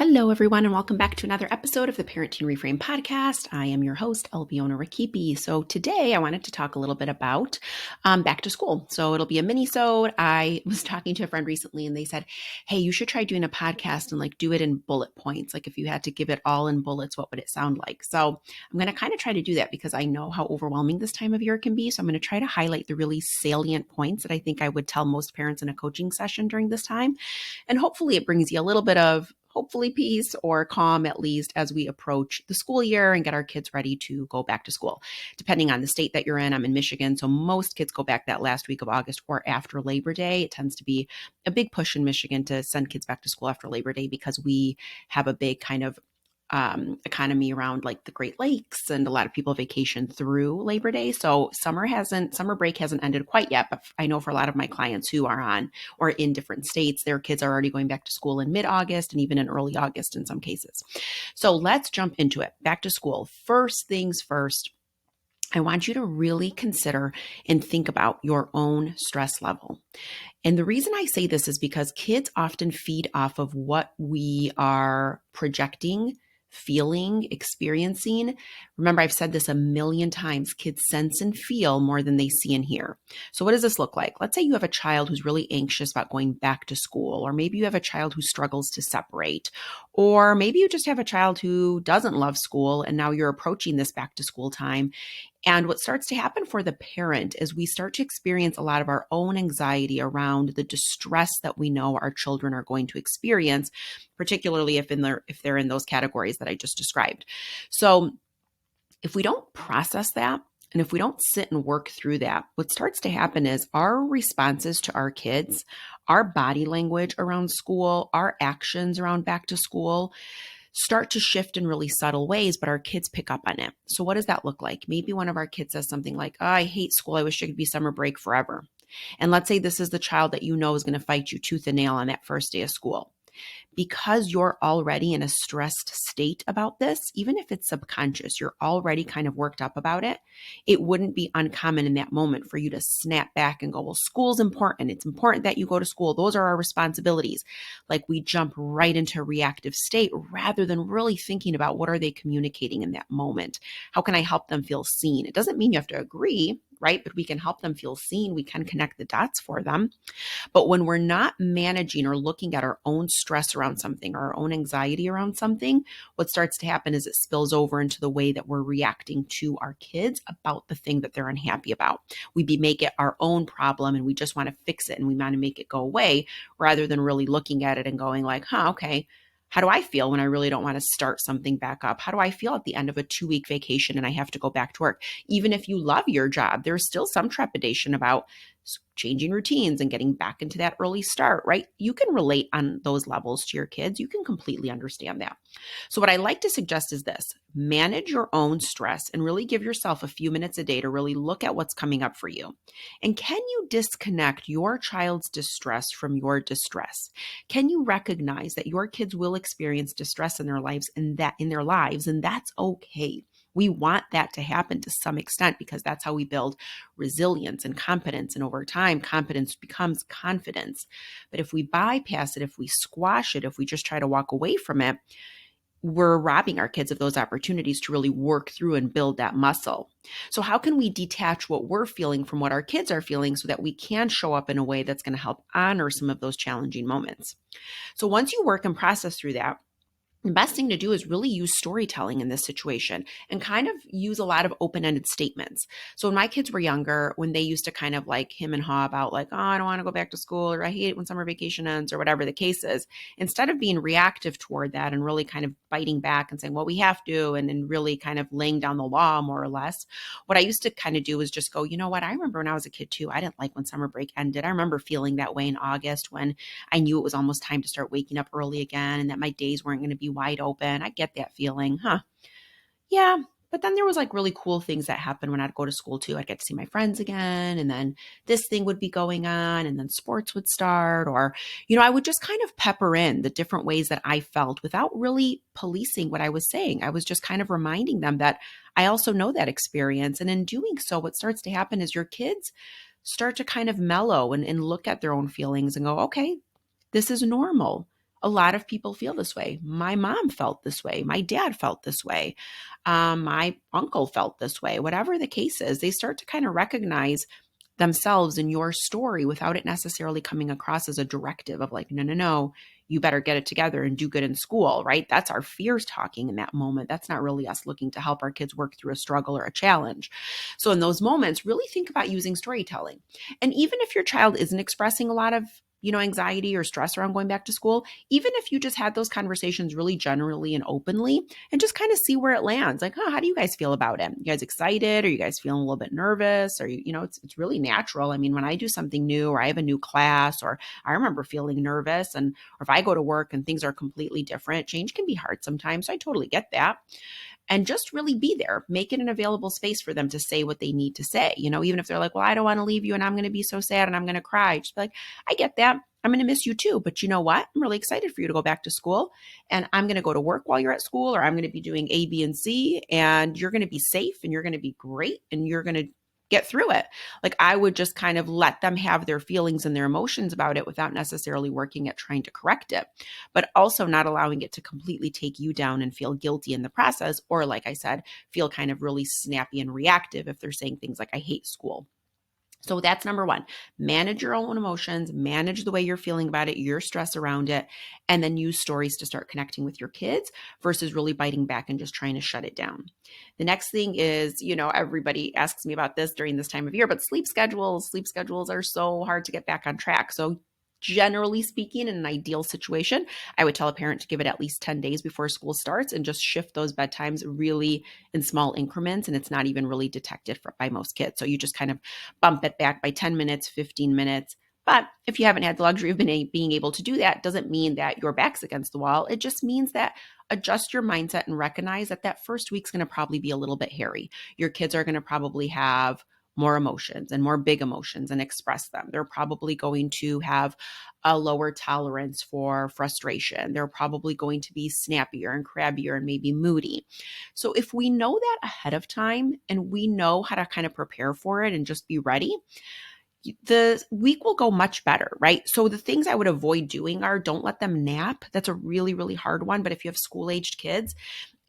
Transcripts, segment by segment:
Hello, everyone, and welcome back to another episode of the Parenting Reframe podcast. I am your host, Albiona Rakipi. So today I wanted to talk a little bit about back to school. So it'll be a mini-sode. I was talking to a friend recently and they said, hey, you should try doing a podcast and do it in bullet points. Like if you had to give it all in bullets, what would it sound like? So I'm going to kind of try to do that because I know how overwhelming this time of year can be. So I'm going to try to highlight the really salient points that I think I would tell most parents in a coaching session during this time. And hopefully it brings you a little bit of peace or calm, at least as we approach the school year and get our kids ready to go back to school. Depending on the state that you're in, I'm in Michigan, so most kids go back that last week of August or after Labor Day. It tends to be a big push in Michigan to send kids back to school after Labor Day because we have a big kind of economy around the Great Lakes, and a lot of people vacation through Labor Day. So summer break hasn't ended quite yet, but I know for a lot of my clients who are on or in different states, their kids are already going back to school in mid-August and even in early August in some cases. So let's jump into it. Back to school. First things first, I want you to really consider and think about your own stress level. And the reason I say this is because kids often feed off of what we are projecting, feeling, experiencing. Remember, I've said this a million times, kids sense and feel more than they see and hear. So what does this look like? Let's say you have a child who's really anxious about going back to school, or maybe you have a child who struggles to separate, or maybe you just have a child who doesn't love school and now you're approaching this back to school time. And what starts to happen for the parent is we start to experience a lot of our own anxiety around the distress that we know our children are going to experience, particularly if they're in those categories that I just described. So if we don't process that, and if we don't sit and work through that, what starts to happen is our responses to our kids, our body language around school, our actions around back to school start to shift in really subtle ways, but our kids pick up on it. So what does that look like? Maybe one of our kids says something like, oh, I hate school. I wish it could be summer break forever. And let's say this is the child that you know is going to fight you tooth and nail on that first day of school. Because you're already in a stressed state about this, even if it's subconscious, you're already kind of worked up about it. It wouldn't be uncommon in that moment for you to snap back and go, well, school's important. It's important that you go to school. Those are our responsibilities. We jump right into a reactive state rather than really thinking about what are they communicating in that moment? How can I help them feel seen? It doesn't mean you have to agree, right? But we can help them feel seen. We can connect the dots for them. But when we're not managing or looking at our own stress around something or our own anxiety around something, what starts to happen is it spills over into the way that we're reacting to our kids about the thing that they're unhappy about. We make it our own problem and we just want to fix it and we want to make it go away rather than really looking at it and going okay, how do I feel when I really don't want to start something back up? How do I feel at the end of a 2-week vacation and I have to go back to work? Even if you love your job, there's still some trepidation about changing routines and getting back into that early start, right? You can relate on those levels to your kids. You can completely understand that. So what I like to suggest is this: manage your own stress and really give yourself a few minutes a day to really look at what's coming up for you. And can you disconnect your child's distress from your distress? Can you recognize that your kids will experience distress in their lives and that's okay? We want that to happen to some extent because that's how we build resilience and competence. And over time, competence becomes confidence. But if we bypass it, if we squash it, if we just try to walk away from it, we're robbing our kids of those opportunities to really work through and build that muscle. So how can we detach what we're feeling from what our kids are feeling so that we can show up in a way that's going to help honor some of those challenging moments? So once you work and process through that, the best thing to do is really use storytelling in this situation and kind of use a lot of open-ended statements. So when my kids were younger, when they used to kind of him and haw about oh, I don't want to go back to school, or I hate it when summer vacation ends, or whatever the case is, instead of being reactive toward that and really kind of biting back and saying, well, we have to, and really kind of laying down the law more or less, what I used to kind of do was just go, you know what, I remember when I was a kid too, I didn't like when summer break ended. I remember feeling that way in August when I knew it was almost time to start waking up early again and that my days weren't going to be wide open. I get that feeling, Yeah. But then there was really cool things that happened when I'd go to school too. I'd get to see my friends again, and then this thing would be going on, and then sports would start, or, I would just kind of pepper in the different ways that I felt without really policing what I was saying. I was just kind of reminding them that I also know that experience. And in doing so, what starts to happen is your kids start to kind of mellow and look at their own feelings and go, okay, this is normal. A lot of people feel this way. My mom felt this way. My dad felt this way. My uncle felt this way. Whatever the case is, they start to kind of recognize themselves in your story without it necessarily coming across as a directive of like, no, no, no, you better get it together and do good in school, right? That's our fears talking in that moment. That's not really us looking to help our kids work through a struggle or a challenge. So in those moments, really think about using storytelling. And even if your child isn't expressing a lot of anxiety or stress around going back to school, even if you just had those conversations really generally and openly and just kind of see where it lands. Like, how do you guys feel about it? You guys excited? Are you guys feeling a little bit nervous? Or, it's really natural. I mean, when I do something new or I have a new class or I remember feeling nervous or if I go to work and things are completely different, change can be hard sometimes. So I totally get that. And just really be there, make it an available space for them to say what they need to say. Even if they're like, well, I don't want to leave you and I'm going to be so sad and I'm going to cry. Just be like, I get that. I'm going to miss you too. But you know what? I'm really excited for you to go back to school and I'm going to go to work while you're at school, or I'm going to be doing A, B, and C, and you're going to be safe and you're going to be great and you're going to get through it. Like I would just kind of let them have their feelings and their emotions about it without necessarily working at trying to correct it, but also not allowing it to completely take you down and feel guilty in the process. Or like I said, feel kind of really snappy and reactive if they're saying things like, I hate school. So that's number one, manage your own emotions, manage the way you're feeling about it, your stress around it, and then use stories to start connecting with your kids versus really biting back and just trying to shut it down. The next thing is, everybody asks me about this during this time of year, but sleep schedules are so hard to get back on track. So generally speaking, in an ideal situation, I would tell a parent to give it at least 10 days before school starts and just shift those bedtimes really in small increments. And it's not even really detected by most kids. So you just kind of bump it back by 10 minutes, 15 minutes. But if you haven't had the luxury of being able to do that, doesn't mean that your back's against the wall. It just means that adjust your mindset and recognize that first week's going to probably be a little bit hairy. Your kids are going to probably have more emotions and more big emotions and express them. They're probably going to have a lower tolerance for frustration. They're probably going to be snappier and crabbier and maybe moody. So if we know that ahead of time and we know how to kind of prepare for it and just be ready, the week will go much better, right? So the things I would avoid doing are don't let them nap. That's a really, really hard one. But if you have school-aged kids,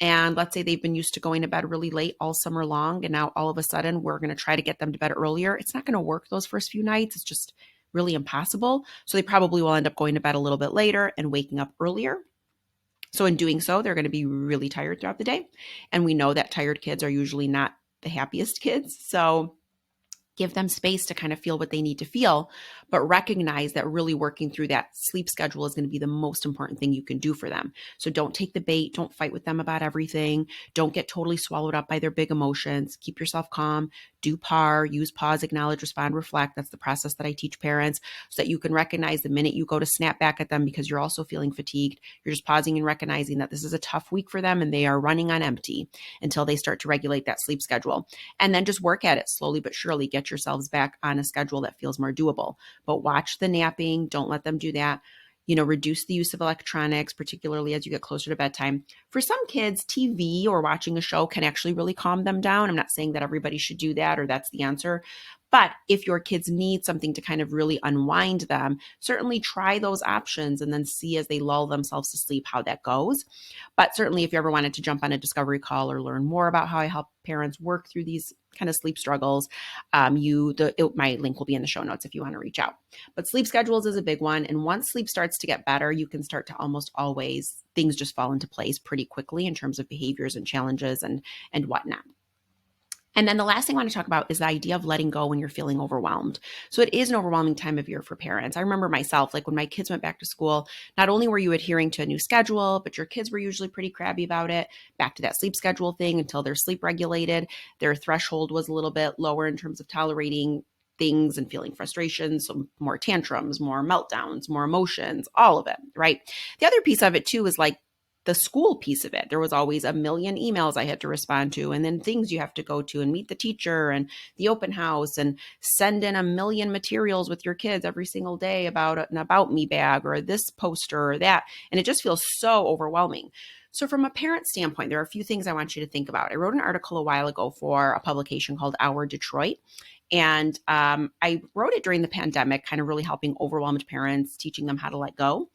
and let's say they've been used to going to bed really late all summer long, and now all of a sudden we're going to try to get them to bed earlier, it's not going to work those first few nights. It's just really impossible. So they probably will end up going to bed a little bit later and waking up earlier. So in doing so, they're going to be really tired throughout the day. And we know that tired kids are usually not the happiest kids. So give them space to kind of feel what they need to feel, but recognize that really working through that sleep schedule is going to be the most important thing you can do for them. So don't take the bait. Don't fight with them about everything. Don't get totally swallowed up by their big emotions. Keep yourself calm. Do PAR, use pause, acknowledge, respond, reflect. That's the process that I teach parents so that you can recognize the minute you go to snap back at them because you're also feeling fatigued, you're just pausing and recognizing that this is a tough week for them and they are running on empty until they start to regulate that sleep schedule. And then just work at it slowly but surely. Get yourselves back on a schedule that feels more doable. But watch the napping. Don't let them do that. Reduce the use of electronics, particularly as you get closer to bedtime. For some kids, TV or watching a show can actually really calm them down. I'm not saying that everybody should do that or that's the answer. But if your kids need something to kind of really unwind them, certainly try those options and then see as they lull themselves to sleep how that goes. But certainly if you ever wanted to jump on a discovery call or learn more about how I help parents work through these kind of sleep struggles, my link will be in the show notes if you want to reach out. But sleep schedules is a big one. And once sleep starts to get better, you can start to almost always, things just fall into place pretty quickly in terms of behaviors and challenges and whatnot. And then the last thing I want to talk about is the idea of letting go when you're feeling overwhelmed. So it is an overwhelming time of year for parents. I remember myself, like when my kids went back to school, not only were you adhering to a new schedule, but your kids were usually pretty crabby about it. Back to that sleep schedule thing until they're sleep regulated. Their threshold was a little bit lower in terms of tolerating things and feeling frustration. So more tantrums, more meltdowns, more emotions, all of it, right? The other piece of it too is like the school piece of it. There was always a million emails I had to respond to, and then things you have to go to and meet the teacher and the open house and send in a million materials with your kids every single day about an About Me bag or this poster or that. And it just feels so overwhelming. So from a parent standpoint, there are a few things I want you to think about. I wrote an article a while ago for a publication called Our Detroit, And I wrote it during the pandemic, kind of really helping overwhelmed parents, teaching them how to let go.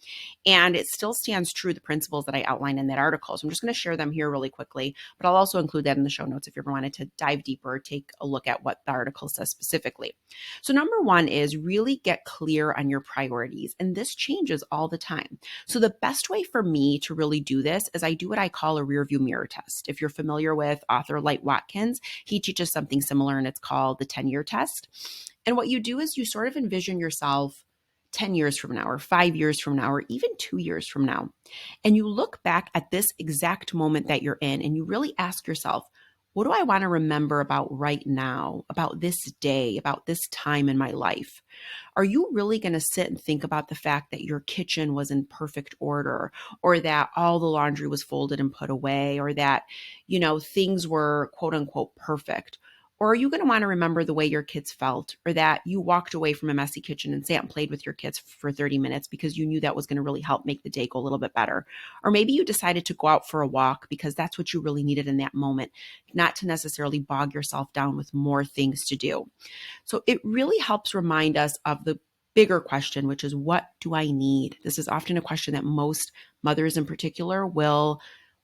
And it still stands true, the principles that I outlined in that article. So I'm just going to share them here really quickly, but I'll also include that in the show notes if you ever wanted to dive deeper, take a look at what the article says specifically. So number one is really get clear on your priorities. And this changes all the time. So the best way for me to really do this is I do what I call a rear view mirror test. If you're familiar with author Light Watkins, he teaches something similar and it's called the 10-year test. And what you do is you sort of envision yourself 10 years from now, or 5 years from now, or even 2 years from now. And you look back at this exact moment that you're in and you really ask yourself, what do I want to remember about right now, about this day, about this time in my life? Are you really going to sit and think about the fact that your kitchen was in perfect order, or that all the laundry was folded and put away, or that, things were quote unquote perfect? Or are you going to want to remember the way your kids felt, or that you walked away from a messy kitchen and sat and played with your kids for 30 minutes because you knew that was going to really help make the day go a little bit better? Or maybe you decided to go out for a walk because that's what you really needed in that moment, not to necessarily bog yourself down with more things to do. So it really helps remind us of the bigger question, which is, what do I need? This is often a question that most mothers in particular will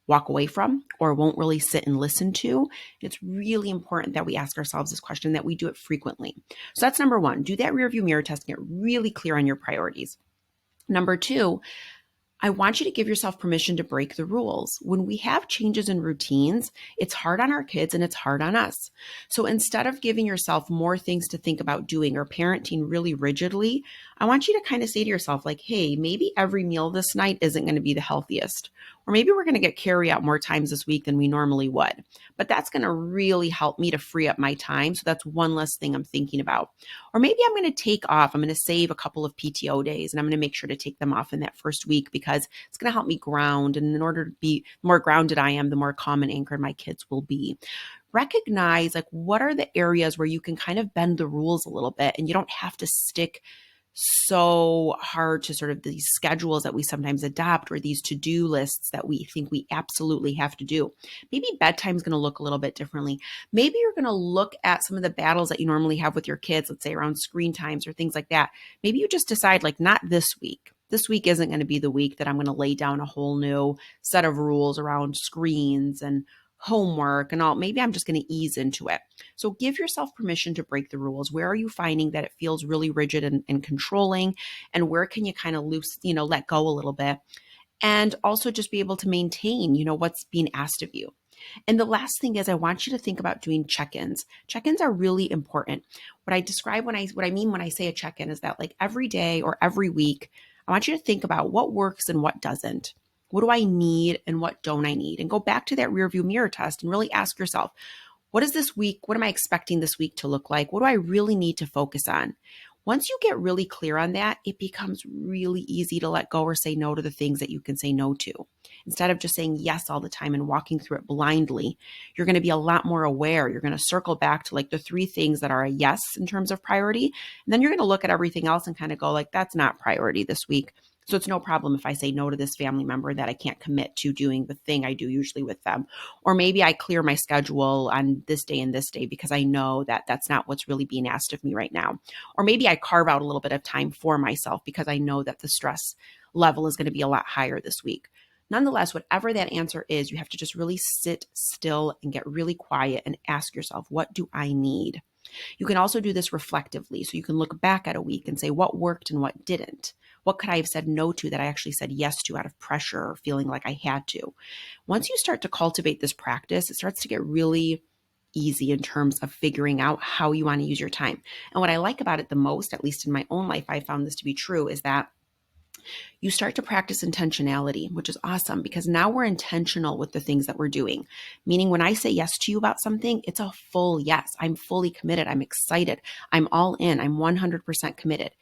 walk away from or won't really sit and listen to. It's really important that we ask ourselves this question, that we do it frequently. So that's number one. Do that rear view mirror test and get really clear on your priorities. Number two, I want you to give yourself permission to break the rules. When we have changes in routines, it's hard on our kids and it's hard on us. So instead of giving yourself more things to think about doing or parenting really rigidly, I want you to kind of say to yourself, like, hey, maybe every meal this night isn't going to be the healthiest. Or maybe we're going to get carry out more times this week than we normally would. But that's going to really help me to free up my time. So that's one less thing I'm thinking about. Or maybe I'm going to take off. I'm going to save a couple of PTO days and I'm going to make sure to take them off in that first week because it's going to help me ground. And in order to be more grounded I am, the more calm and anchored my kids will be. Recognize, like, what are the areas where you can kind of bend the rules a little bit and you don't have to stick so hard to sort of these schedules that we sometimes adopt, or these to-do lists that we think we absolutely have to do. Maybe bedtime's going to look a little bit differently. Maybe you're going to look at some of the battles that you normally have with your kids, let's say around screen times or things like that. Maybe you just decide, like, not this week. This week isn't going to be the week that I'm going to lay down a whole new set of rules around screens and homework and all. Maybe I'm just going to ease into it. So give yourself permission to break the rules. Where are you finding that it feels really rigid and controlling? And where can you kind of let go a little bit? And also just be able to maintain, what's being asked of you. And the last thing is, I want you to think about doing check-ins. Check-ins are really important. What I mean when I say a check-in is that, like, every day or every week, I want you to think about what works and what doesn't. What do I need and what don't I need? And go back to that rear view mirror test and really ask yourself, what am I expecting this week to look like? What do I really need to focus on? Once you get really clear on that, it becomes really easy to let go or say no to the things that you can say no to. Instead of just saying yes all the time and walking through it blindly, you're going to be a lot more aware. You're going to circle back to, like, the 3 things that are a yes in terms of priority. And then you're going to look at everything else and kind of go, like, that's not priority this week. So it's no problem if I say no to this family member that I can't commit to doing the thing I do usually with them. Or maybe I clear my schedule on this day and this day because I know that that's not what's really being asked of me right now. Or maybe I carve out a little bit of time for myself because I know that the stress level is going to be a lot higher this week. Nonetheless, whatever that answer is, you have to just really sit still and get really quiet and ask yourself, what do I need? You can also do this reflectively. So you can look back at a week and say, what worked and what didn't? What could I have said no to that I actually said yes to out of pressure or feeling like I had to? Once you start to cultivate this practice, it starts to get really easy in terms of figuring out how you want to use your time. And what I like about it the most, at least in my own life, I found this to be true, is that you start to practice intentionality, which is awesome because now we're intentional with the things that we're doing. Meaning when I say yes to you about something, it's a full yes. I'm fully committed. I'm excited. I'm all in. I'm 100% committed.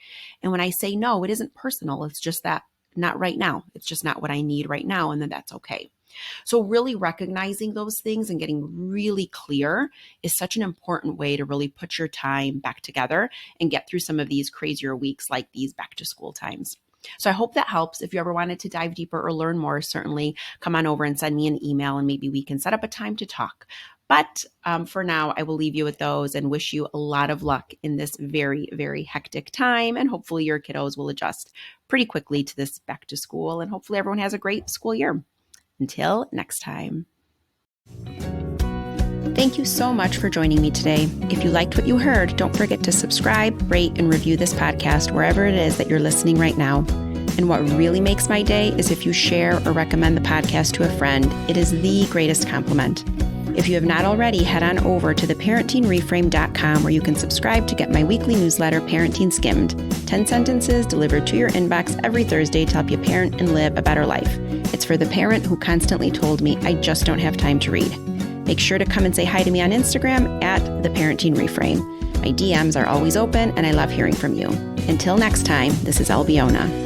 And when I say no, it isn't personal. It's just that not right now. It's just not what I need right now. And then that's okay. So really recognizing those things and getting really clear is such an important way to really put your time back together and get through some of these crazier weeks like these back to school times. So I hope that helps. If you ever wanted to dive deeper or learn more, certainly come on over and send me an email and maybe we can set up a time to talk. But for now, I will leave you with those and wish you a lot of luck in this very, very hectic time. And hopefully your kiddos will adjust pretty quickly to this back to school. And hopefully everyone has a great school year. Until next time. Thank you so much for joining me today. If you liked what you heard, don't forget to subscribe, rate, and review this podcast wherever it is that you're listening right now. And what really makes my day is if you share or recommend the podcast to a friend. It is the greatest compliment. If you have not already, head on over to theparentingreframe.com where you can subscribe to get my weekly newsletter, Parenting Skimmed. 10 sentences delivered to your inbox every Thursday to help you parent and live a better life. It's for the parent who constantly told me, I just don't have time to read. Make sure to come and say hi to me on Instagram at theparentingreframe. My DMs are always open and I love hearing from you. Until next time, this is Albiona.